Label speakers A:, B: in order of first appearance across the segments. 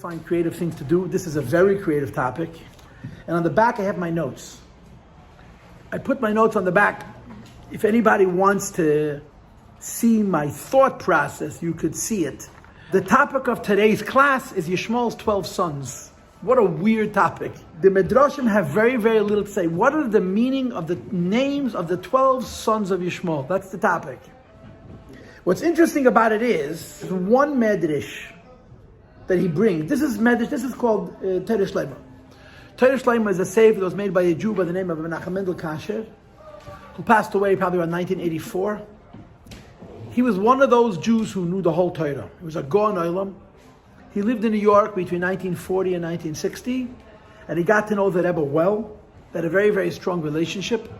A: find creative things to do. This is a very creative topic. And on the back I have my notes. I put my notes on the back. If anybody wants to see my thought process, you could see it. The topic of today's class is Yishmael's 12 sons. What a weird topic. The Midrashim have very, very little to say. What are the meaning of the names of the 12 sons of Yishmael? That's the topic. What's interesting about it is one medrash that he brings. This is medrash. This is called Torah Shlema. Torah Shlema is a sefer that was made by a Jew by the name of Menachem Mendel Kasher, who passed away probably around 1984. He was one of those Jews who knew the whole Torah. He was a Gaon Olam. He lived in New York between 1940 and 1960, and he got to know the Rebbe well. They had a very, very strong relationship.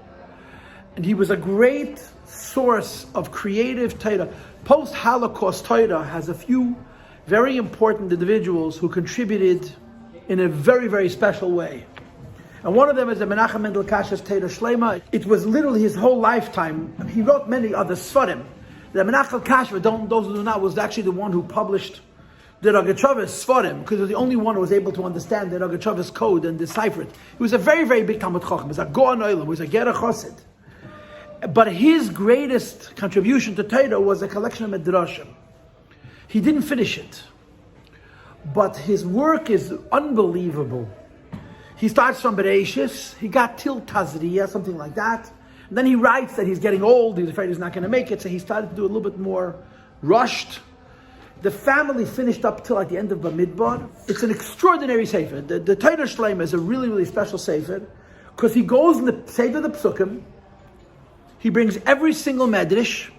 A: And he was a great source of creative Torah. Post-Holocaust Torah has a few very important individuals who contributed in a very, very special way. And one of them is the Menachem Mendel Kasher's Torah Shlema. It was literally his whole lifetime. He wrote many other Sfarim. The Menachem Kasher, those who do not, was actually the one who published the Rogatchover's Sfarim, because he was the only one who was able to understand the Rogatchover's code and decipher it. He was a very, very big Talmud Chacham. He was a Gaon Olam. He was a Gerach Chosid. But his greatest contribution to Torah was a collection of Midrashim. He didn't finish it, but his work is unbelievable. He starts from Bereshis, he got till Tazria, something like that. And then he writes that he's getting old, he's afraid he's not going to make it, so he started to do a little bit more rushed. The family finished up till at the end of Bamidbar. It's an extraordinary sefer. The Torah Shlema is a really, really special sefer, because he goes in the Seder the Psukim, he brings every single medrash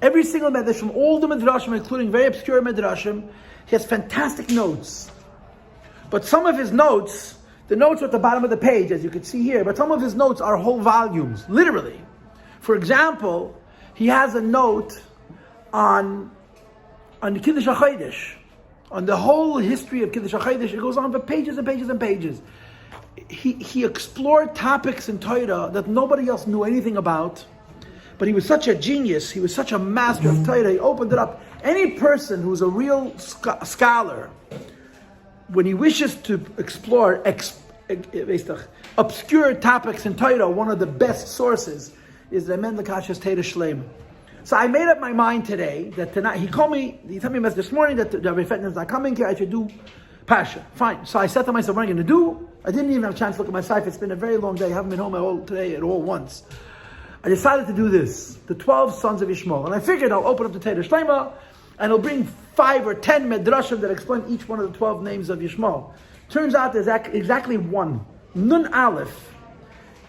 A: from all the Midrashim, including very obscure Midrashim. He has fantastic notes. But some of his notes, the notes are at the bottom of the page, as you can see here, but some of his notes are whole volumes, literally. For example, he has a note on the Kiddush HaChodesh, on the whole history of Kiddush HaChodesh. It goes on for pages and pages and pages. He explored topics in Torah that nobody else knew anything about, but he was such a genius, he was such a master of Torah, he opened it up. Any person who's a real scholar, when he wishes to explore obscure topics in Torah, one of the best sources is the Mendel Kasher's Torah Shlema. So I made up my mind today that tonight, he told me a message this morning that Rabbi Fetner is not coming here, I should do Pasha. Fine. So I said to myself, what am I going to do? I didn't even have a chance to look at my site. It's been a very long day. I haven't been home today at all once. I decided to do this, the 12 sons of Yishmael. And I figured I'll open up the Torah Shlema and I'll bring 5 or 10 Midrashim that explain each one of the 12 names of Yishmael. Turns out there's exactly one. Nun Aleph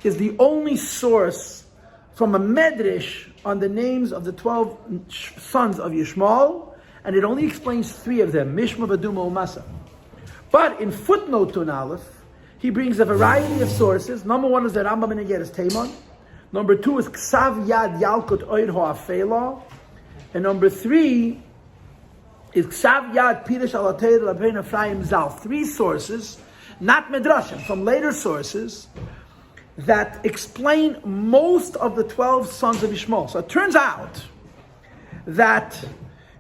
A: is the only source from a Medrash on the names of the 12 sons of Yishmael, and it only explains 3 of them, Mishma, Vaduma, Umasa. But in footnote to Nun Aleph, he brings a variety of sources. Number 1 is the Rambam in Igeres Teimon. Number 2 is Ksav Yad Yalkut Oid HaAfilah. And number 3 is Ksav Yad Pirush Alatei Rabbeinu Efraim Zal. 3 sources, not Midrashim, from later sources, that explain most of the 12 sons of Yishmael. So it turns out that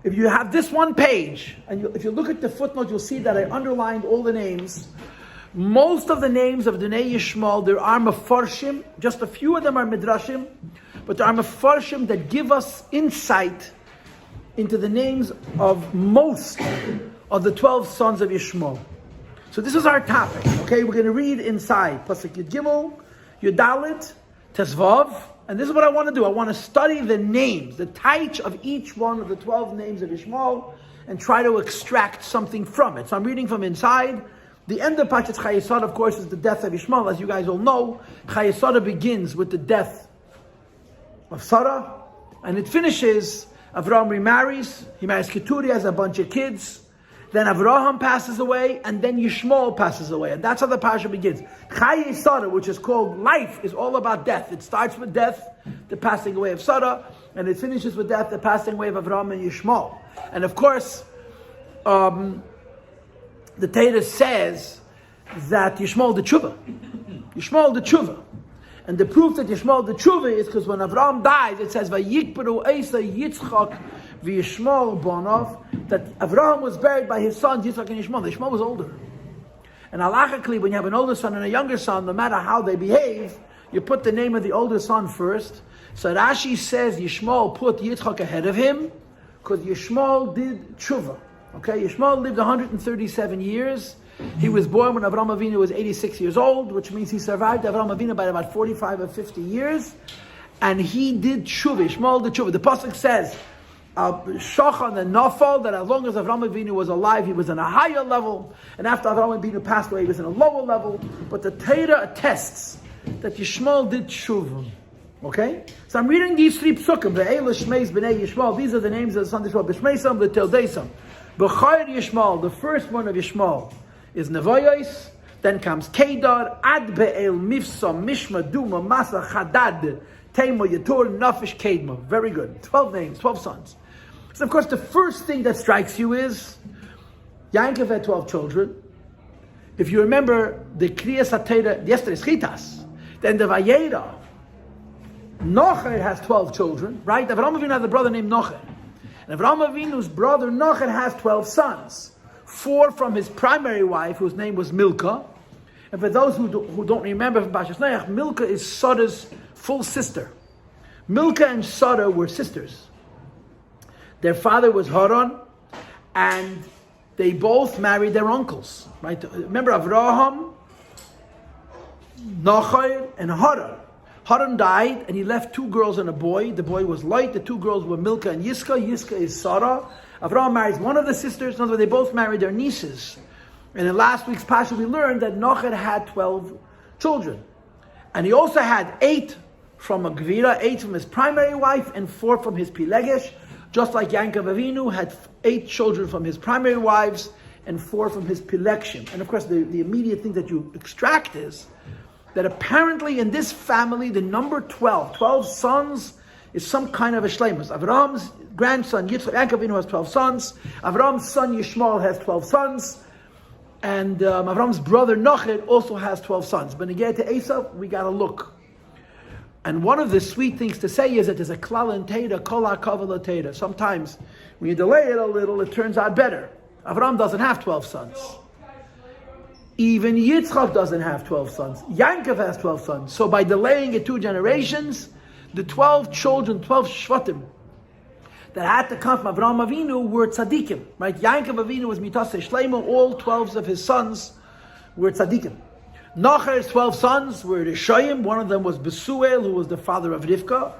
A: if you have this one page, and if you look at the footnote, you'll see that I underlined all the names. Most of the names of Bnei Yishmael, there are Mifarshim, just a few of them are Midrashim, but there are Mifarshim that give us insight into the names of most of the 12 sons of Yishmael. So this is our topic, okay? We're going to read inside, Pasuk Yud Gimel, Yud Dalet, Tesvav, and this is what I want to do. I want to study the names, the taich of each one of the 12 names of Yishmael, and try to extract something from it. So I'm reading from inside. The end of Parshas Chayey Sara, of course, is the death of Yishmael. As you guys all know, Chayey Sara begins with the death of Sarah, and it finishes, Avram remarries, he marries Keturi, has a bunch of kids, then Avraham passes away, and then Yishmael passes away, and that's how the parsha begins. Chayey Sara, which is called life, is all about death. It starts with death, the passing away of Sarah, and it finishes with death, the passing away of Avram and Yishmael. And of course, the Torah says that Yishmael the Tshuva. Yishmael the Tshuva. And the proof that Yishmael the Tshuva is because when Avram dies, it says, Vayikperu Eisa Yitzchak v'Yishmael bonov, that Avraham was buried by his sons Yitzchak and Yishmael. Yishmael was older. And halachically, when you have an older son and a younger son, no matter how they behave, you put the name of the older son first. So Rashi says Yishmael put Yitzchak ahead of him because Yishmael did tshuva. Okay, Yishmael lived 137 years. He was born when Avraham Avinu was 86 years old, which means he survived Avraham Avinu by about 45 or 50 years. And he did tshuva. Yishmael did tshuva. The pasuk says, Shachan and Nafal, that as long as Avraham Avinu was alive, he was in a higher level, and after Avraham Avinu passed away, he was in a lower level. But the Torah attests that Yishmael did tshuva. Okay? So I'm reading these three psukim. Ve'ela Shmeis B'nei Yishmael. These are the names of the sons of Yishmael. B'Shmeisam, the Tildesam. B'Chayr Yishmael, the first one of Yishmael, is Nevoyos. Then comes Kedar, Ad Be'el, Mifsam, Mishma, Duma, Masa, Chadad, Tema, Yatur, Nafish, Kedma. Very good. 12 names, 12 sons. So of course the first thing that strikes you is Yaakov had 12 children. If you remember the Kriyas HaTorah, yesterday's Chitas, then the Vayera, Nachor has 12 children, right? Avraham Avinu has a brother named Nachor. And Avraham Avinu's brother Nachor has 12 sons. 4 from his primary wife, whose name was Milcah. And for those who don't remember from Parshas Noach, Milcah is Sarah's full sister. Milcah and Sarah were sisters. Their father was Haran, and they both married their uncles. Right? Remember Avraham, Nachor, and Haran. Haran died, and he left 2 girls and a boy. The boy was Light. The 2 girls were Milcah and Yiscah. Yiscah is Sarah. Avraham marries one of the sisters. In other words, they both married their nieces. And in last week's Parsha, we learned that Nachor had 12 children. And he also had 8 from a Gvira, 8 from his primary wife, and 4 from his Pilegesh. Just like Yaakov Avinu had 8 children from his primary wives, and 4 from his Pilekshim. And of course, the immediate thing that you extract is that apparently in this family, the number 12 sons, is some kind of a shleimus. Avraham's grandson, Yitzchak, Yaakov Avinu has 12 sons. Avraham's son, Yishmael, has 12 sons. And Avraham's brother, Nachor, also has 12 sons. But when you get to Esav, we got to look. And one of the sweet things to say is that there's a klal in Torah, kol ha'kavod Torah. Sometimes, when you delay it a little, it turns out better. Avraham doesn't have 12 sons. Even Yitzchak doesn't have 12 sons. Yaakov has 12 sons. So by delaying it 2 generations, the 12 children, 12 shvatim, that had to come from Avraham Avinu were tzaddikim. Right? Yaakov Avinu was mitaseh shleimo. All 12 of his sons were tzaddikim. Nachor's 12 sons were Rishayim. One of them was Besuel, who was the father of Rivka.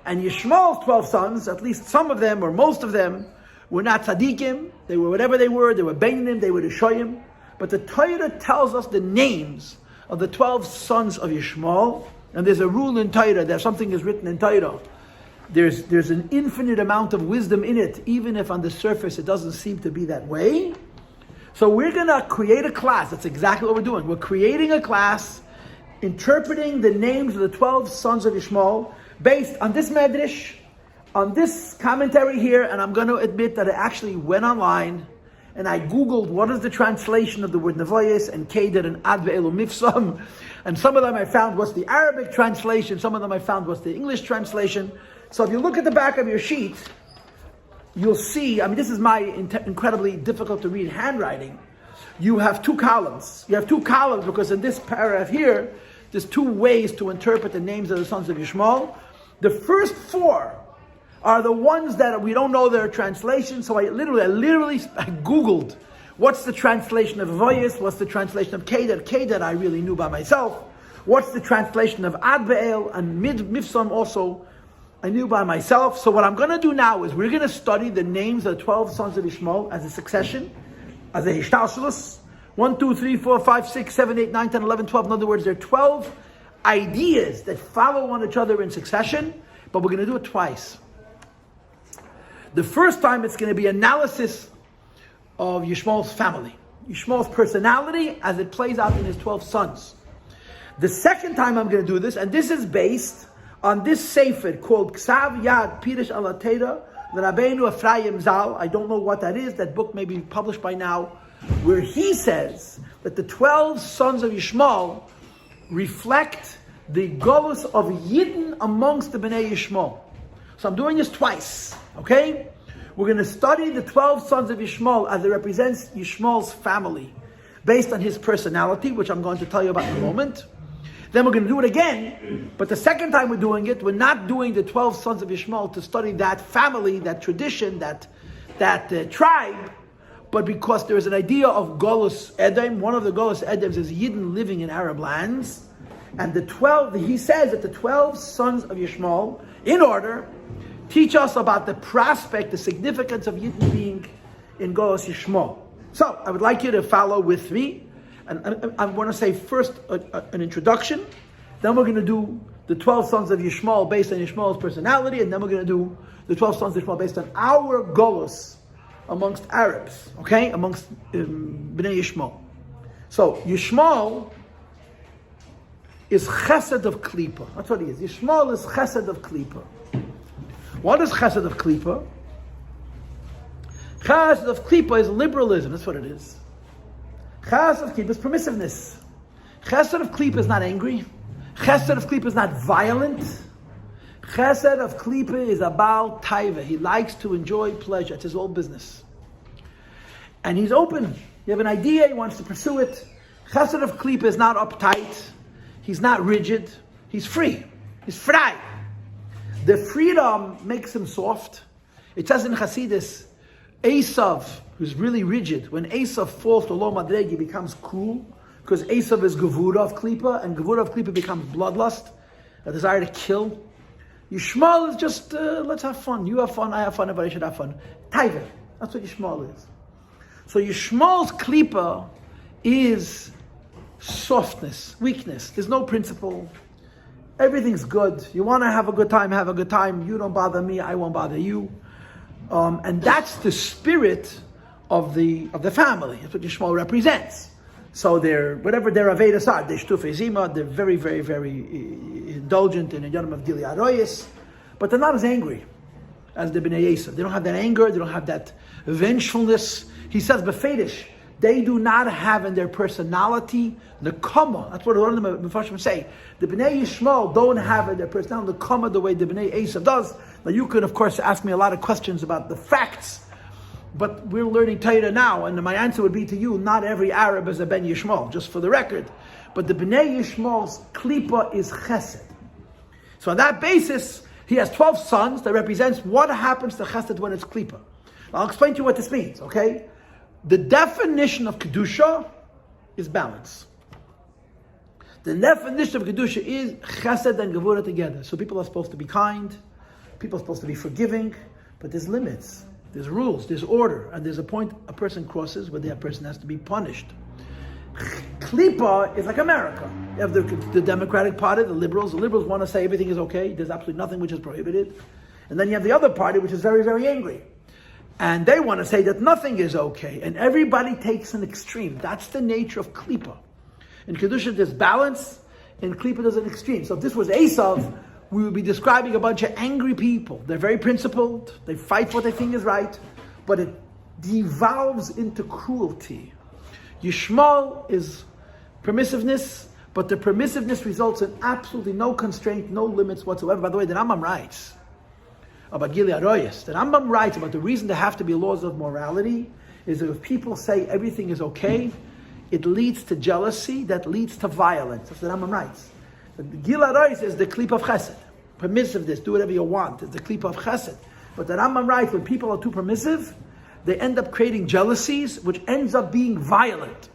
A: And Yishmael's 12 sons, at least some of them, or most of them, were not tzaddikim. They were whatever they were Beinim, they were Rishayim. But the Torah tells us the names of the 12 sons of Yishmael. And there's a rule in Torah that something is written in Torah. There's an infinite amount of wisdom in it, even if on the surface it doesn't seem to be that way. So we're going to create a class. That's exactly what we're doing. We're creating a class interpreting the names of the 12 sons of Yishmael based on this medrash, on this commentary here, and I'm going to admit that I actually went online and I Googled what is the translation of the word Nevoyes and Kedar and Ad Ve'elu Mifsam. And some of them I found was the Arabic translation, some of them I found was the English translation. So if you look at the back of your sheet, you'll see, this is my incredibly difficult to read handwriting. You have 2 columns. You have 2 columns because in this paragraph here, there's 2 ways to interpret the names of the sons of Yishmael. The first 4 are the ones that we don't know their translation. So I literally Googled what's the translation of Voyes, what's the translation of Kedar. Kedar I really knew by myself. What's the translation of Ad Be'el and Mifsam also I knew by myself. So what I'm going to do now is we're going to study the names of the 12 sons of Yishmael as a succession, as a hishtalshelus. 1, 2, 3, 4, 5, 6, 7, 8, 9, 10, 11, 12. In other words, there are 12 ideas that follow on each other in succession, but we're going to do it twice. The first time it's going to be analysis of Yishmael's family, Yishmael's personality as it plays out in his 12 sons. The second time I'm going to do this, and this is based on this sefer called Ksav Yad Pirish Al Torah, the Lrabbeinu Efraim Zal. I don't know what that is. That book may be published by now, where he says that the 12 sons of Yishmael reflect the Galus of Yidden amongst the Bnei Yishmael. So I'm doing this twice, okay? We're going to study the 12 sons of Yishmael as it represents Yishmael's family, based on his personality, which I'm going to tell you about in a moment. Then we're going to do it again, but the second time we're doing it, we're not doing the 12 sons of Yishmael to study that family, that tradition, that tribe, but because there is an idea of Galus Edom. One of the Galus Edoms is Yidden living in Arab lands, and he says that the 12 sons of Yishmael, in order, teach us about the prospect, the significance of Yidden being in Galus Yishmael. So, I would like you to follow with me. And I want to say first an introduction, then we're going to do the 12 sons of Yishmael based on Yishmael's personality, and then we're going to do the 12 sons of Yishmael based on our Galus amongst Arabs, okay? Amongst Bnei Yishmael. So, Yishmael is Chesed of Klipa. That's what he is. Yishmael is Chesed of Klipa. What is Chesed of Klipa? Chesed of Klipa is liberalism. That's what it is. Chesed of Klipa is permissiveness. Chesed of Klipa is not angry. Chesed of Klipa is not violent. Chesed of Klipa is about taiva. He likes to enjoy pleasure. It's his whole business. And he's open. You have an idea, he wants to pursue it. Chesed of Klipa is not uptight. He's not rigid. He's free. He's frei. The freedom makes him soft. It says in Hasidus, Esav, who's really rigid, when Esav falls to Lo Madreg, he becomes cool, because Esav is Gevura of Klipa, and Gevura of Klipa becomes bloodlust, a desire to kill. Yishmael is just, let's have fun. You have fun, I have fun, everybody should have fun. Taiva, that's what Yishmael is. So Yishmael's Klipa is softness, weakness. There's no principle. Everything's good. You want to have a good time, have a good time. You don't bother me, I won't bother you. And that's the spirit of the family. That's what Yishmael represents. So they're, whatever their Avedas are, they're Shtufei Zima, they're very, very, very indulgent in a Yom of Gili Aroyes, but they're not as angry as the Bnei Esav. They don't have that anger, they don't have that vengefulness. He says, Befedish, they do not have in their personality the Nekama. That's what a lot of the Mifarshim say. The Bnei Yishmael don't have in their personality the Nekama the way the Bnei Esav does. Now you could, of course, ask me a lot of questions about the facts, but we're learning Torah now, and my answer would be to you, not every Arab is a Ben Yishmael, just for the record. But the Bnei Yishmael's Klipa is Chesed. So on that basis, he has 12 sons that represents what happens to Chesed when it's Klipa. Now I'll explain to you what this means, okay? The definition of Kedusha is balance. The definition of Kedusha is Chesed and Gevura together. So people are supposed to be kind, people are supposed to be forgiving, but there's limits, there's rules, there's order, and there's a point a person crosses where that person has to be punished. Klipa is like America. You have the Democratic Party, the liberals. The liberals want to say everything is okay, there's absolutely nothing which is prohibited. And then you have the other party which is very, very angry. And they want to say that nothing is okay. And everybody takes an extreme. That's the nature of Klipa. In Kedusha there's balance, in Klipa there's an extreme. So if this was Esav, we would be describing a bunch of angry people. They're very principled, they fight for what they think is right, but it devolves into cruelty. Yishmael is permissiveness, but the permissiveness results in absolutely no constraint, no limits whatsoever. By the way, the Rambam writes about Gili Aroyes. The Rambam writes about the reason there have to be laws of morality is that if people say everything is okay, it leads to jealousy, that leads to violence. That's what the Rambam writes. The Gili Aroyes is the Klipa of Chesed. Permissiveness, do whatever you want. It's the Klipa of Chesed. But the Rambam writes, when people are too permissive, they end up creating jealousies, which ends up being violent.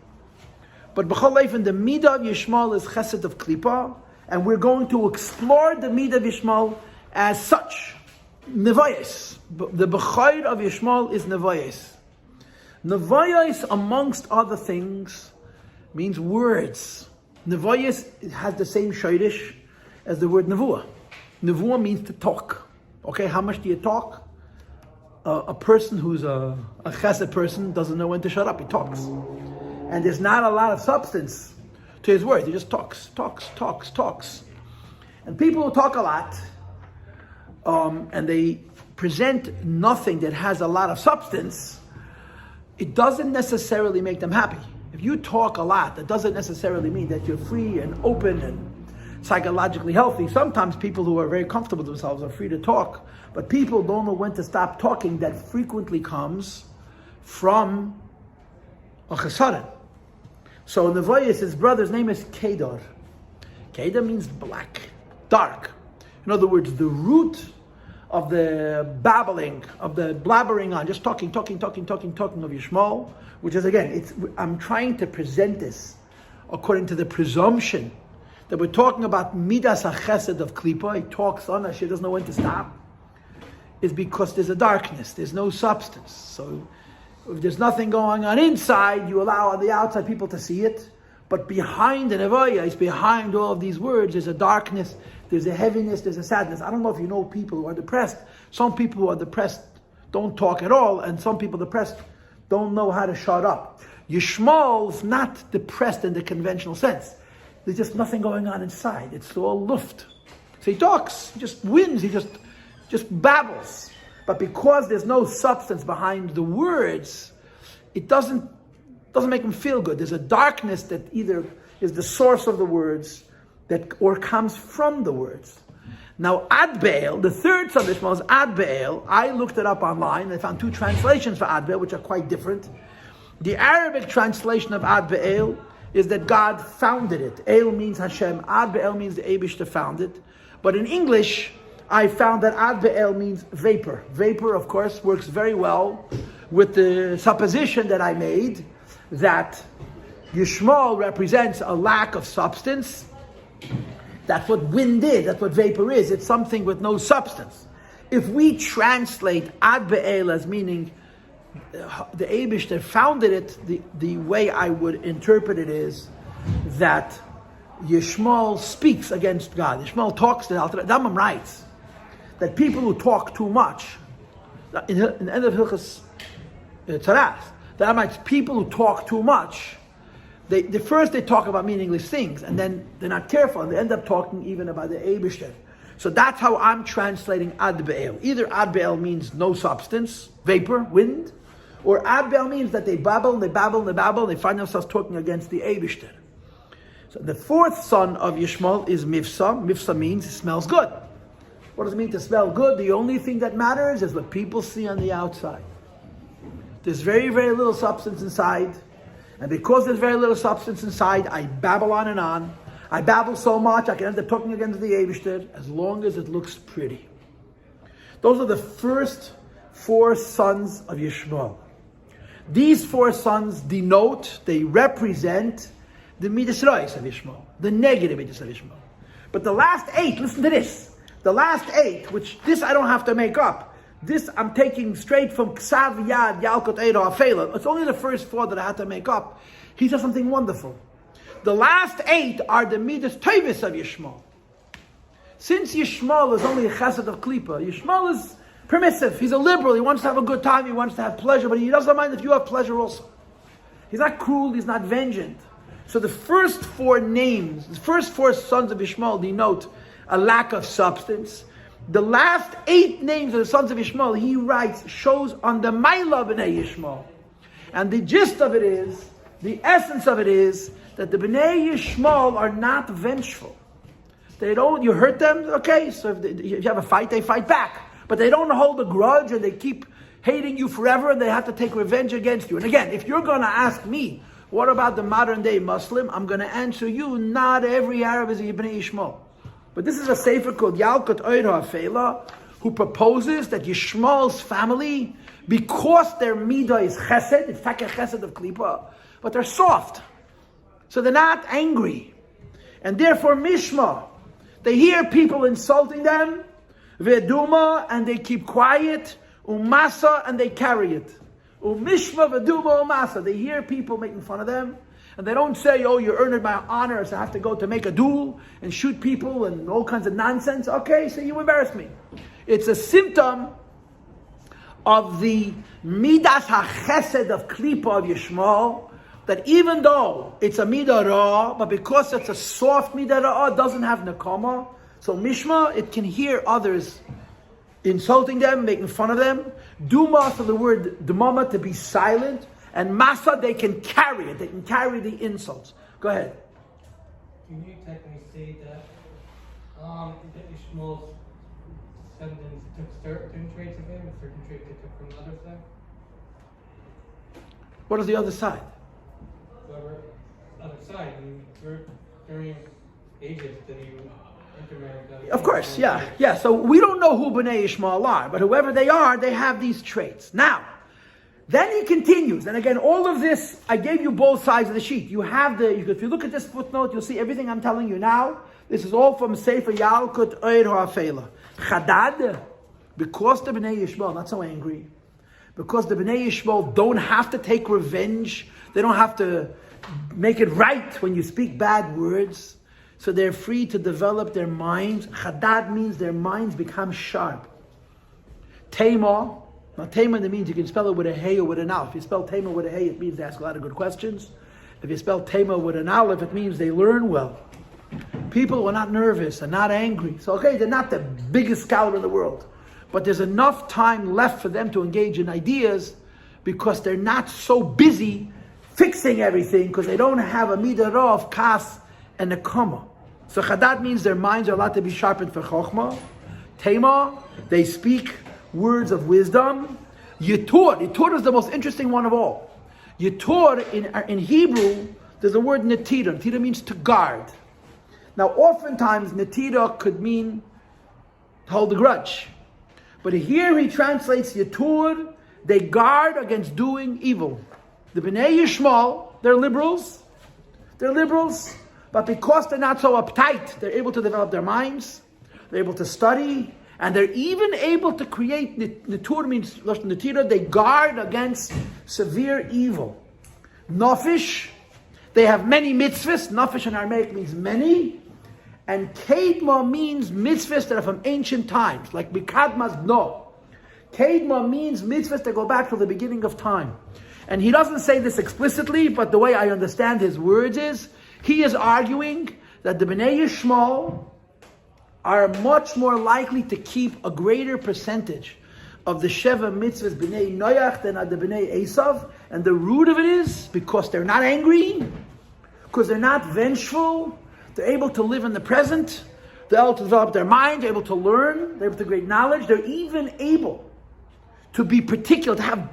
A: But B'chol Leifin, the Midah of Yishmael is Chesed of Klipa, and we're going to explore the Midah of Yishmael as such. Nevoyes. The B'chayr of Yishmael is Nevoyes. Nevoyes, amongst other things, means words. Nevoyes has the same shayrish as the word Nevuah. Nevuah means to talk. Okay, how much do you talk? A person who's a chesed person doesn't know when to shut up, he talks. And there's not a lot of substance to his words, he just talks. And people who talk a lot, and they present nothing that has a lot of substance, it doesn't necessarily make them happy. If you talk a lot, that doesn't necessarily mean that you're free and open and psychologically healthy. Sometimes people who are very comfortable with themselves are free to talk, but people don't know when to stop talking. That frequently comes from a chesed. So in the voice, his brother's name is Kedar. Kedar means black, dark. In other words, the root of the babbling, of the blabbering on, just talking of Yishmael, which is again, I'm trying to present this according to the presumption that we're talking about midas hachesed of Klipa. He talks on, she doesn't know when to stop, is because there's a darkness, there's no substance. So if there's nothing going on inside, you allow on the outside people to see it. But behind the Nevoya, it's behind all of these words, there's a darkness, there's a heaviness, there's a sadness. I don't know if you know people who are depressed. Some people who are depressed don't talk at all, and some people depressed don't know how to shut up. Yishmael's not depressed in the conventional sense. There's just nothing going on inside. It's all luft. So he talks, he just wins, he just babbles. But because there's no substance behind the words, it doesn't make him feel good. There's a darkness that either is the source of the words or comes from the words. Now, Ad Be'el, the third son of Yishmael is Ad Be'el. I looked it up online. I found two translations for Ad Be'el, which are quite different. The Arabic translation of Ad Be'el is that God founded it. El means Hashem. Ad Be'el means the Eibishter founded. But in English, I found that Ad Be'el means vapor. Vapor, of course, works very well with the supposition that I made that Yishmael represents a lack of substance. That's what wind is, that's what vapor is. It's something with no substance. If we translate Ad Be'el as meaning the Eibishter founded it, the way I would interpret it is that Yishmael speaks against God. Yishmael talks to the Rambam writes that people who talk too much, in the end of Hilchos Tzaras, the Rambam writes people who talk too much, first they talk about meaningless things, and then they're not careful, and they end up talking even about the Eibishter. So that's how I'm translating Ad Be'el. Either Ad Be'el means no substance, vapor, wind, or Ad Be'el means that they babble, and they babble, and they babble, and they find themselves talking against the Eibishter. So the fourth son of Yishmael is Mifsa. Mifsa means it smells good. What does it mean to smell good? The only thing that matters is what people see on the outside. There's very, very little substance inside. And because there's very little substance inside, I babble on and on. I babble so much, I can end up talking against the Eibishter, as long as it looks pretty. Those are the first four sons of Yishmael. These four sons they represent the Midas Reis of Yishmael, the negative Midas of Yishmael. But the last 8, listen to this. The last 8, which this I don't have to make up. This I'm taking straight from Ksav Yad, ילקוט, האפילה. It's only the first 4 that I had to make up. He says something wonderful. The last 8 are the Midas Tevis of Yishmael. Since Yishmael is only a chesed of Klipa, Yishmael is permissive. He's a liberal. He wants to have a good time. He wants to have pleasure, but he doesn't mind if you have pleasure also. He's not cruel. He's not vengeant. So the first 4 names, the first 4 sons of Yishmael denote a lack of substance. The last 8 names of the sons of Yishmael, he writes, shows on the Maila b'nei Yishmael. And the gist of it is, the essence of it is, that the b'nei Yishmael are not vengeful. They don't, you hurt them, okay, so if you have a fight, they fight back. But they don't hold a grudge and they keep hating you forever and they have to take revenge against you. And again, if you're going to ask me, what about the modern day Muslim? I'm going to answer you, not every Arab is a b'nei Yishmael. But this is a sefer called ילקוט, האפילה, who proposes that Yishmael's family, because their midah is chesed, in fact a chesed of Klipa, but they're soft. So they're not angry. And therefore Mishma, they hear people insulting them, Veduma, and they keep quiet, Umasa, and they carry it. Umishma, Veduma, Umasa, they hear people making fun of them, and they don't say, oh, you earned my honor, so I have to go to make a duel and shoot people and all kinds of nonsense. Okay, so you embarrass me. It's a symptom of the midas hachesed of Klipa of Yishmael, that even though it's a midah ra, but because it's a soft midah ra, it doesn't have nakama. So mishma, it can hear others insulting them, making fun of them. Duma, so the word dmama, to be silent. And masa, they can carry it. They can carry the insults. Go ahead.
B: Can you technically say that Yishmael's descendants took certain traits of him, and certain traits they took from the other side.
A: What is the other side?
B: The other side, during Egypt, that he intermarried.
A: Of course, yeah. So we don't know who Bnei Yishmael are, but whoever they are, they have these traits. Now, then he continues, and again, all of this, I gave you both sides of the sheet. You have if you look at this footnote, you'll see everything I'm telling you now. This is all from Sefer ילקוט האפילה. Chadad, because the Bnei Yishmael not so angry, because the Bnei Yishmael don't have to take revenge, they don't have to make it right when you speak bad words, so they're free to develop their minds. Chadad means their minds become sharp. Tema, now Tema means you can spell it with a hey or with an aleph. If you spell Tema with a hey, it means they ask a lot of good questions. If you spell Tema with an aleph, it means they learn well. People are not nervous and not angry. So okay, they're not the biggest scholar in the world, but there's enough time left for them to engage in ideas because they're not so busy fixing everything because they don't have a midah of kas and a kama. So chadad means their minds are allowed to be sharpened for chokhmah. Tema, they speak words of wisdom. Yitur is the most interesting one of all. Yitur in Hebrew, there's a word netira. Netira means to guard. Now, oftentimes netira could mean hold a grudge, but here he translates yitur. They guard against doing evil. The Bnei Yishmael, they're liberals, but because they're not so uptight, they're able to develop their minds, they're able to study, and they're even able to create, Netur means Netira, they guard against severe evil. Nafish, they have many mitzvahs. Nafish in Aramaic means many. And Kedma means mitzvahs that are from ancient times, like Mikadmas no. Kedma means mitzvahs that go back to the beginning of time. And he doesn't say this explicitly, but the way I understand his words is, he is arguing that the Bnei Yishmael are much more likely to keep a greater percentage of the Sheva mitzvahs Bnei Noach than the Bnei Esav. And the root of it is because they're not angry, because they're not vengeful, they're able to live in the present, they're able to develop their mind, they're able to learn, they're able to gain knowledge, they're even able to be particular, to have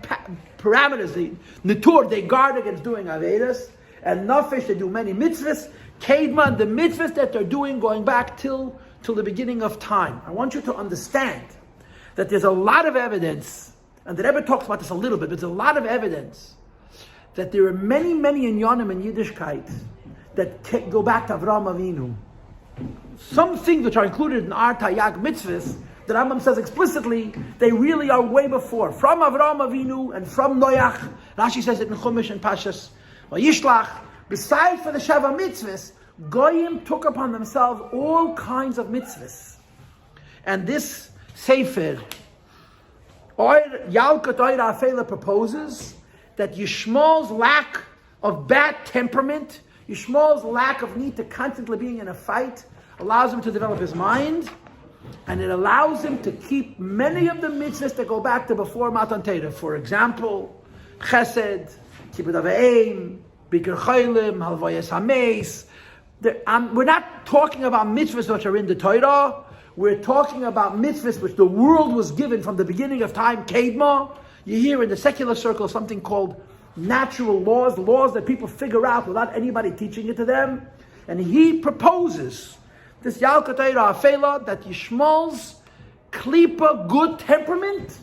A: parameters. Netur, they guard against doing Avedas, and Nafish, they do many mitzvahs. Kedma, the mitzvahs that they're doing going back till the beginning of time. I want you to understand that there's a lot of evidence, and the Rebbe talks about this a little bit, but there's a lot of evidence that there are many inyanim in Yiddishkeit that go back to Avraham Avinu. Some things which are included in our Taryag mitzvahs, the Rambam says explicitly, they really are way before. From Avraham Avinu and from Noach. Rashi says it in Chumash and Parshas Yishlach. Besides for the Sheva mitzvahs, Goyim took upon themselves all kinds of mitzvahs. And this Sefer, ילקוט האפילה, proposes that Yishmael's lack of bad temperament, Yishmael's lack of need to constantly being in a fight, allows him to develop his mind, and it allows him to keep many of the mitzvahs that go back to before Matan Torah. For example, Chesed, Kibbud Av V'Eim, Bikur Cholim, Halvayas Hameis. We're not talking about mitzvahs which are in the Torah. We're talking about mitzvahs which the world was given from the beginning of time, Kedma. You hear in the secular circle something called natural laws that people figure out without anybody teaching it to them. And he proposes this ילקוט האפילה that Yishmael's Klipa, good temperament,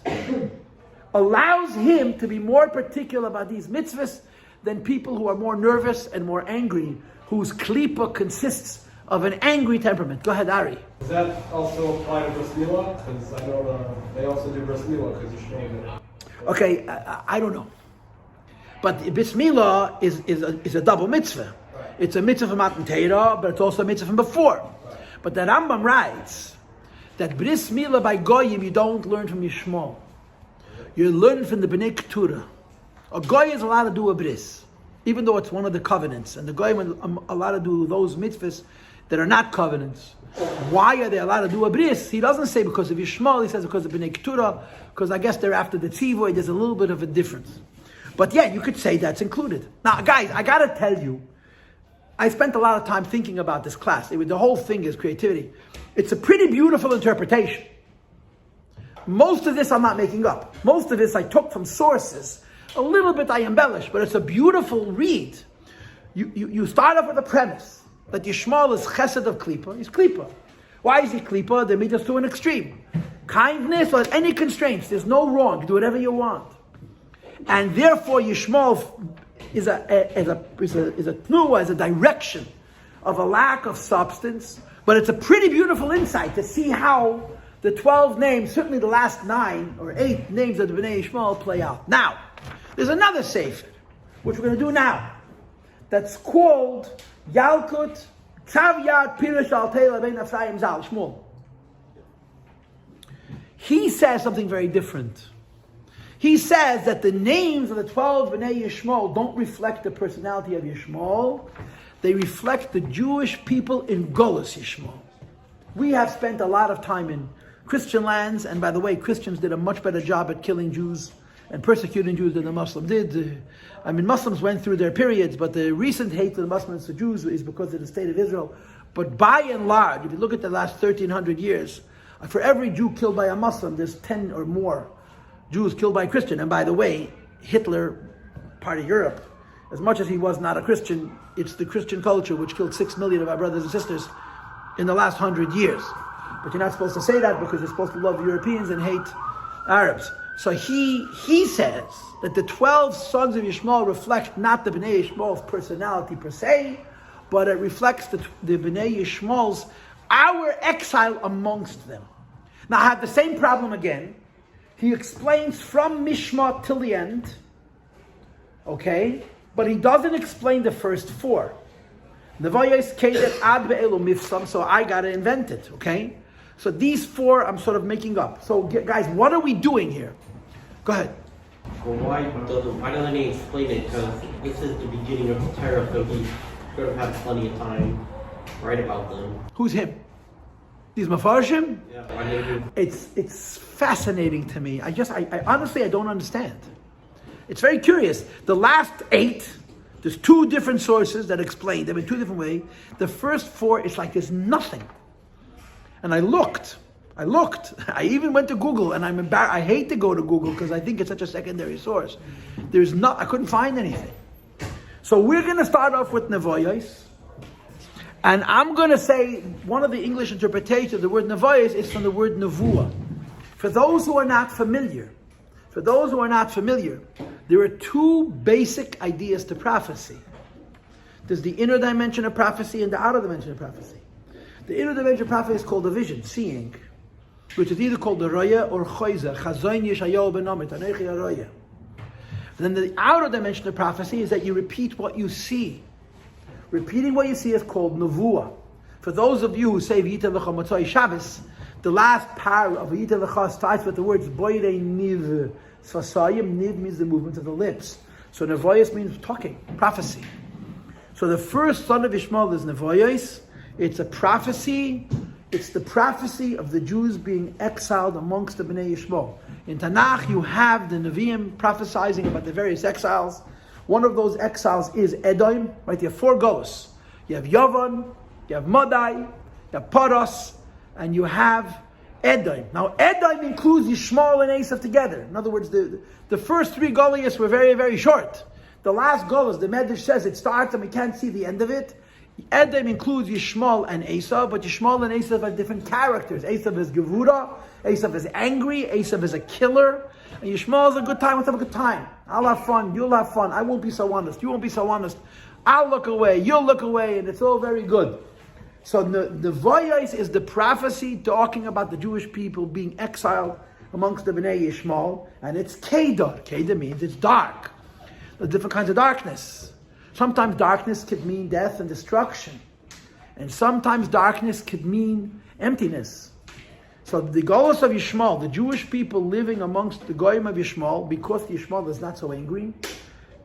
A: allows him to be more particular about these mitzvahs than people who are more nervous and more angry, whose Klipa consists of an angry temperament. Go ahead, Ari.
C: Does that also apply to Bris Milah? Because I know they also do Bris Milah because you're showing it.
A: Okay, I don't know. But Bris Milah is a double mitzvah.
C: Right.
A: It's a mitzvah from Matan Torah, but it's also a mitzvah from before. Right. But the Rambam writes that Bris Milah by Goyim you don't learn from Yishmael. You learn from the Bnei Keturah. A Goy is allowed to do a bris, even though it's one of the covenants. And the Goyim are allowed to do those mitzvahs that are not covenants. Why are they allowed to do a bris? He doesn't say because of Yishmael, he says because of Bnei Keturah, because I guess they're after the Tzivoy, there's a little bit of a difference. But yeah, you could say that's included. Now guys, I gotta tell you, I spent a lot of time thinking about this class. The whole thing is creativity. It's a pretty beautiful interpretation. Most of this I'm not making up. Most of this I took from sources. A little bit I embellish, but it's a beautiful read. You start off with a premise that Yishmael is chesed of Klipa. He's Klipa. Why is he Klipa? They meet us to an extreme. Kindness or any constraints. There's no wrong. You do whatever you want. And therefore Yishmael is a tnuah, is a direction of a lack of substance. But it's a pretty beautiful insight to see how the 12 names, certainly the last 9 or 8 names of the Bnei Yishmael play out. Now, there's another sefer, which we're going to do now, that's called ילקוט Yad פירוש על לרבינו אפרים ChaZaL Yishmael. He says something very different. He says that the names of the 12 Bnei Yishmael don't reflect the personality of Yishmael. They reflect the Jewish people in Galus Yishmael. We have spent a lot of time in Christian lands, and by the way, Christians did a much better job at killing Jews and persecuting Jews than the Muslims did. Muslims went through their periods, but the recent hate of the Muslims to Jews is because of the state of Israel. But by and large, if you look at the last 1,300 years, for every Jew killed by a Muslim, there's 10 or more Jews killed by a Christian. And by the way, Hitler, part of Europe, as much as he was not a Christian, it's the Christian culture which killed 6 million of our brothers and sisters in the last 100 years. But you're not supposed to say that because you're supposed to love Europeans and hate Arabs. So he says that the 12 sons of Yishmael reflect not the Bnei Yishmael's personality per se, but it reflects the Bnei Yishmael's, our exile amongst them. Now I have the same problem again. He explains from Mishma till the end, okay? But he doesn't explain the first 4. So I gotta invent it, okay? So these 4 I'm sort of making up. So guys, what are we doing here? Go ahead.
D: Well, why doesn't he explain it? Because this is the beginning of the Torah, so he's going to have plenty of time to write about them.
A: Who's him? These Mifarshim?
D: Yeah, why didn't he?
A: It's fascinating to me. I honestly, I don't understand. It's very curious. The last 8, there's 2 different sources that explain them in 2 different ways. The first 4, it's like there's nothing. And I looked. I even went to Google, and I'm embarrassed. I hate to go to Google because I think it's such a secondary source. I couldn't find anything. So we're going to start off with Nevoyos. And I'm going to say one of the English interpretations of the word Nevoyos is from the word Nevuah. For those who are not familiar, there are 2 basic ideas to prophecy. There's the inner dimension of prophecy and the outer dimension of prophecy. The inner dimension of prophecy is called the vision, seeing, which is either called the Roya or Choyza, Chazoin Yeshayahu Benomit, Anechi HaRoya. Then the outer dimension of prophecy is that you repeat what you see. Repeating what you see is called Nevuah. For those of you who say V'yita L'cha Motzoi Shabbos, the last par of V'yita L'cha starts with the words Boire Niv Sasayim. Niv means the movement of the lips. So Nevoyos means talking, prophecy. So the first son of Yishmael is Nevoyos. It's a prophecy. It's the prophecy of the Jews being exiled amongst the Bnei Yishmael. In Tanakh, you have the Nevi'im prophesying about the various exiles. One of those exiles is Edom. Right? You have 4 Galus. You have Yavan, you have Madai, you have Paros, and you have Edom. Now, Edom includes Yishmael and Esav together. In other words, the first 3 Goliaths were very, very short. The last Galus, the Medrash says it starts and we can't see the end of it. Edom includes Yishmael and Esav, but Yishmael and Esav are different characters. Esav is Gevura, Esav is angry, Esav is a killer, and Yishmael is a good time. Let's have a good time. I'll have fun, you'll have fun. I won't be so honest, you won't be so honest. I'll look away, you'll look away, and it's all very good. So the Voyais is the prophecy talking about the Jewish people being exiled amongst the Bnei Yishmael, and it's Kedar. Kedar means it's dark. There's different kinds of darkness. Sometimes darkness could mean death and destruction. And sometimes darkness could mean emptiness. So the Galus of Yishmael, the Jewish people living amongst the Goyim of Yishmael, because Yishmael is not so angry,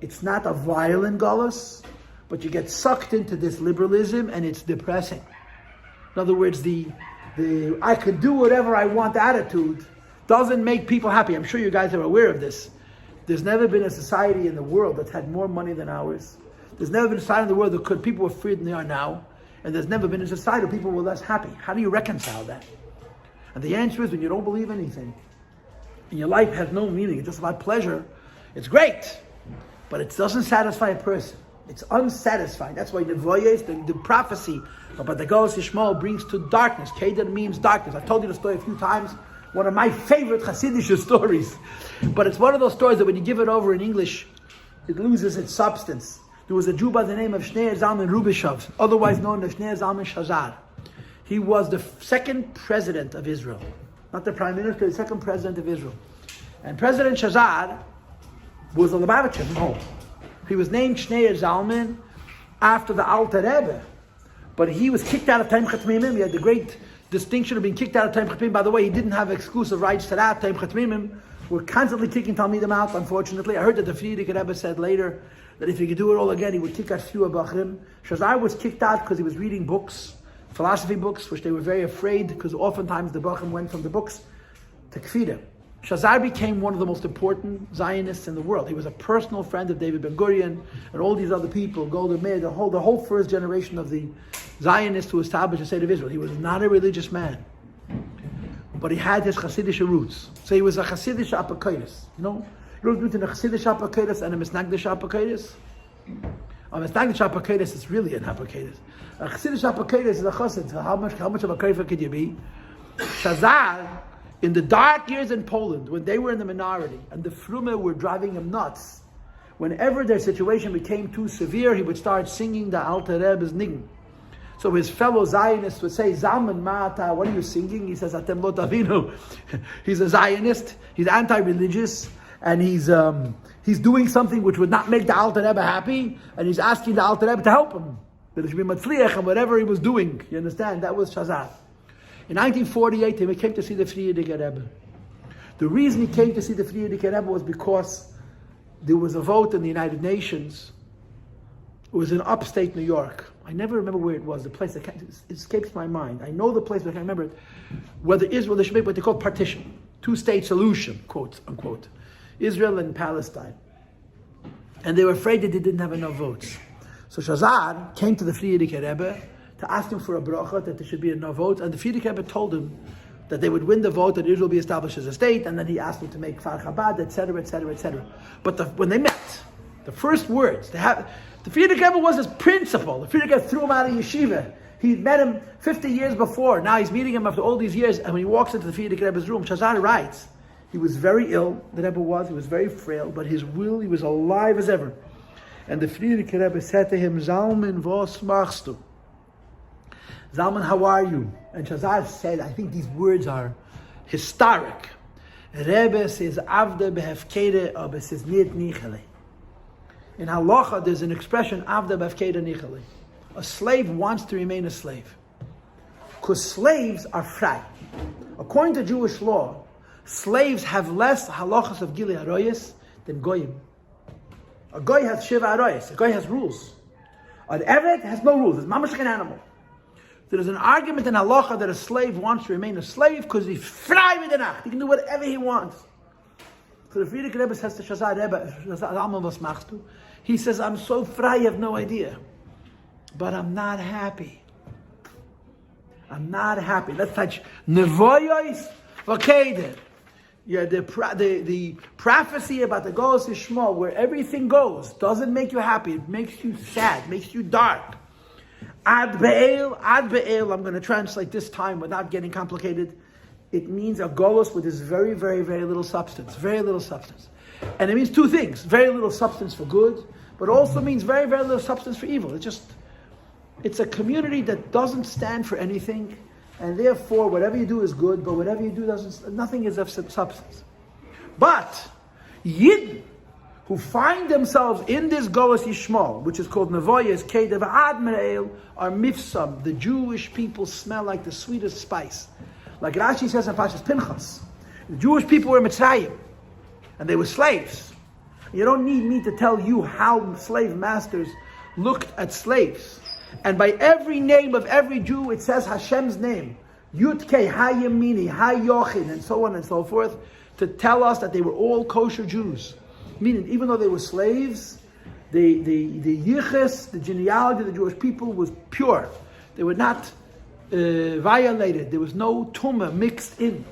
A: it's not a violent Galus, but you get sucked into this liberalism and it's depressing. In other words, the I could do whatever I want attitude doesn't make people happy. I'm sure you guys are aware of this. There's never been a society in the world that's had more money than ours. There's never been a society in the world that people were freer than they are now, and there's never been a society where people were less happy. How do you reconcile that? And the answer is, when you don't believe anything, and your life has no meaning, it's just about pleasure, it's great, but it doesn't satisfy a person. It's unsatisfying. That's why the prophecy about the Galus Yishmael brings to darkness. Keder means darkness. I've told you the story a few times. One of my favorite Hasidic stories. But it's one of those stories that when you give it over in English, it loses its substance. There was a Jew by the name of Shneur Zalman Rubishov, otherwise known as Shneur Zalman Shazar. He was the second president of Israel. Not the prime minister, the second president of Israel. And President Shazar was a Lubavitcher from home. He was named Shneur Zalman after the Alter Rebbe. But he was kicked out of Taim Chatmimim. He had the great distinction of being kicked out of Taim Chatmimim. By the way, he didn't have exclusive rights to that. Taim Chatmimim were constantly kicking Talmidim out, unfortunately. I heard that the Frierdiker Rebbe said later that if he could do it all again, he would kick out fewer Bachrim. Shazar was kicked out because he was reading books, philosophy books, which they were very afraid, because oftentimes the Bachrim went from the books to Kfida. Shazar became one of the most important Zionists in the world. He was a personal friend of David Ben-Gurion and all these other people, Golda Meir, the whole first generation of the Zionists who established the state of Israel. He was not a religious man, but he had his Hasidic roots. So he was a Hasidic Apokaitis. You know the difference between a Hasidic Apokaitis and a Misnagdish Apokaitis? A Misnagdish Apokaitis is really an Apokaitis. A Hasidic Apokaitis is a Chassid. So how much of a Kaifa could you be? Shazar, in the dark years in Poland, when they were in the minority and the Frume were driving him nuts, whenever their situation became too severe, he would start singing the Alter Rebbe's Niggun. So his fellow Zionists would say, Zalman Ma'ata, what are you singing? He says, Atem lo tavinu. He's a Zionist, he's anti-religious, and he's doing something which would not make the Alter Rebbe happy, and he's asking the Alter Rebbe to help him. That it should be Matzliach and whatever he was doing. You understand? That was Shazar. In 1948, he came to see the Frierdiker Rebbe. The reason he came to see the Frierdiker Rebbe was because there was a vote in the United Nations. It was in upstate New York. I never remember where it was, the place, it escapes my mind. I know the place, but I can't remember it. Whether Israel, there should be what they call partition. Two-state solution, quote, unquote. Israel and Palestine. And they were afraid that they didn't have enough votes. So Shazar came to the Frierdiker Rebbe to ask him for a bracha, that there should be enough votes, and the Frierdiker Rebbe told him that they would win the vote, that Israel be established as a state, and then he asked them to make Kfar Chabad, etc., etc., etc. But when they met, the first words, the Frierdiker Rebbe was his principal. The Frierdiker Rebbe threw him out of Yeshiva. He'd met him 50 years before. Now he's meeting him after all these years, and when he walks into the Frierdiker Rebbe's room, Shazar writes, he was very ill, the Rebbe was, he was very frail, but his will, he was alive as ever. And the Frierdiker Rebbe said to him, Zalman, vos machst du? Zalman, how are you? And Shazar said, I think these words are historic. Rebbe says, Avda behefkede, aber says nit nichele. In halacha, there's an expression, Avda behefkede nichele. A slave wants to remain a slave. Because slaves are frei. According to Jewish law, slaves have less halachas of gili haroyes than goyim. A goy has shiva haroyes. A goy has rules. An eved has no rules. It's mamash like an animal. There's an argument in halacha that a slave wants to remain a slave because he's frei with the nacht. He can do whatever he wants. So the Frierdiker Rebbe says to Shazar Rebbe, he says, I'm so frei, you have no idea. But I'm not happy. I'm not happy. Let's touch Nevoyos Vakeder. Yeah, the prophecy about the Galus Yishmael, where everything goes, doesn't make you happy. It makes you sad, makes you dark. Ad Be'el, I'm going to translate this time without getting complicated. It means a Galus with this very, very, very little substance. Very little substance. And it means two things. Very little substance for good, but also means very, very little substance for evil. It's a community that doesn't stand for anything, and therefore whatever you do is good, but whatever you do nothing is of substance. But Yidden, who find themselves in this Galus Yishmael, which is called Nevoyes, Kedev Ad Me'el, are mifsam. The Jewish people smell like the sweetest spice. Like Rashi says in Parshas Pinchas, the Jewish people were Mitzrayim, and they were slaves. You don't need me to tell you how slave masters looked at slaves. And by every name of every Jew, it says Hashem's name. Yud-Kei, Ha-Yemini, Ha-Yochin, and so on and so forth, to tell us that they were all kosher Jews. Meaning, even though they were slaves, The yichus, the genealogy of the Jewish people was pure. They were not violated. There was no tumah mixed in.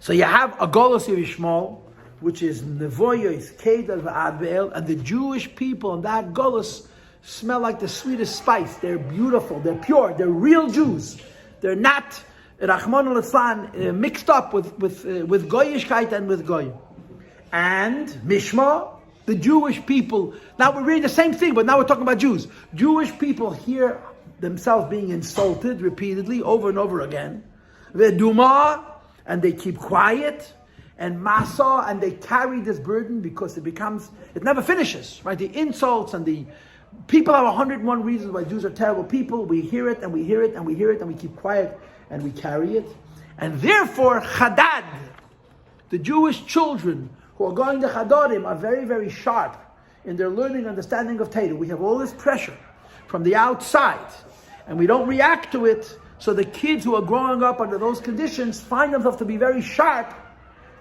A: So you have a Galus Yishmael, which is nevoyos, kedar v'ad ve'el, and the Jewish people in that Galus smell like the sweetest spice. They're beautiful, they're pure, they're real Jews. They're not Rahman al-Islam mixed up with Goyishkeit and with Goy. And Mishma, the Jewish people, now we're reading the same thing, but now we're talking about Jews. Jewish people hear themselves being insulted repeatedly over and over again. Veduma, and they keep quiet. And Masa, and they carry this burden because it never finishes, right? The insults and the people have 101 reasons why Jews are terrible people. We hear it and we hear it and we hear it and we keep quiet and we carry it. And therefore, Chadad, the Jewish children who are going to Chadarim are very, very sharp in their learning and understanding of Torah. We have all this pressure from the outside and we don't react to it. So the kids who are growing up under those conditions find themselves to be very sharp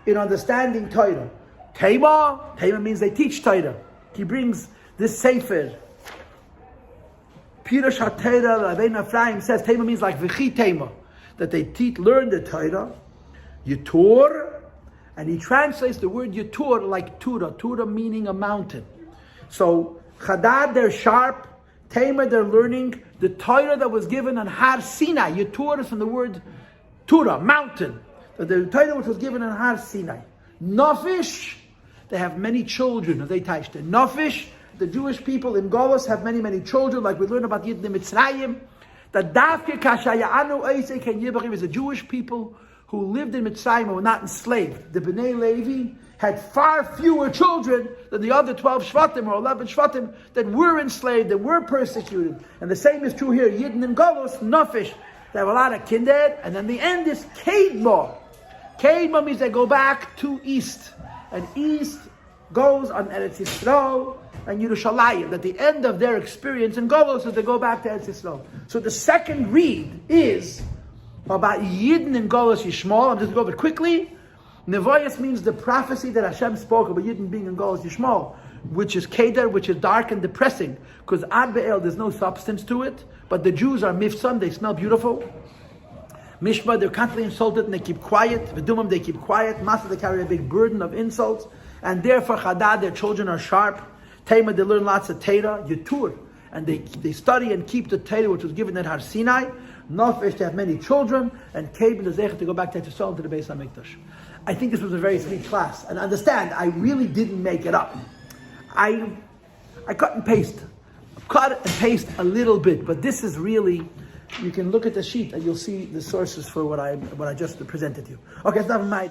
A: in understanding Torah. Tema means they teach Torah. He brings this sefer. פירוש התורה, לרבינו אפרים says Tema means like v'chi Tema, that they learn the Torah. Yetur, and he translates the word Yetur like Tura meaning a mountain. So Chadad, they're sharp. Tema, they're learning the Torah that was given on Har Sinai. Yetur is from the word Tura, mountain. The Torah which was given on Har Sinai. Nafish, they have many children. They touched it. Nafish, the Jewish people in Galus have many, many children, like we learn about Yidden Mitzrayim. The Dafke Kashayanu Eisei Ken Yibachim is the Jewish people who lived in Mitzrayim and were not enslaved. The Bnei Levi had far fewer children than the other 12 Shvatim or 11 Shvatim that were enslaved, that were persecuted. And the same is true here. Yidden in Galus, Nafish, they have a lot of kindred. And then the end is Kedma. Kedma means they go back to east. And east goes on Eretz Yisrael and Yerushalayim. That the end of their experience in Galus is they go back to Eretz Yisrael. So the second read is about Yidden in Galus Yishmael. I'm just going to go over it quickly. Nevoyos means the prophecy that Hashem spoke about Yidden being in Galus Yishmael, which is Kedar, which is dark and depressing. Because Ad Be'el, there's no substance to it. But the Jews are mifsam, they smell beautiful. Mishma, they're constantly insulted and they keep quiet. Vidumim, they keep quiet. Masa, they carry a big burden of insults. And therefore, Chadad, their children are sharp. Tema, they learn lots of Torah. Yetur, and they study and keep the Torah which was given at Har Sinai. Nafesh, they have many children. And Keben, the Zechet, to go back to Yisrael, to the Beis HaMikdash. I think this was a very sweet class. And understand, I really didn't make it up. I cut and paste. Cut and paste a little bit. But this is really... You can look at the sheet and you'll see the sources for what I just presented to you. Okay, it's not my...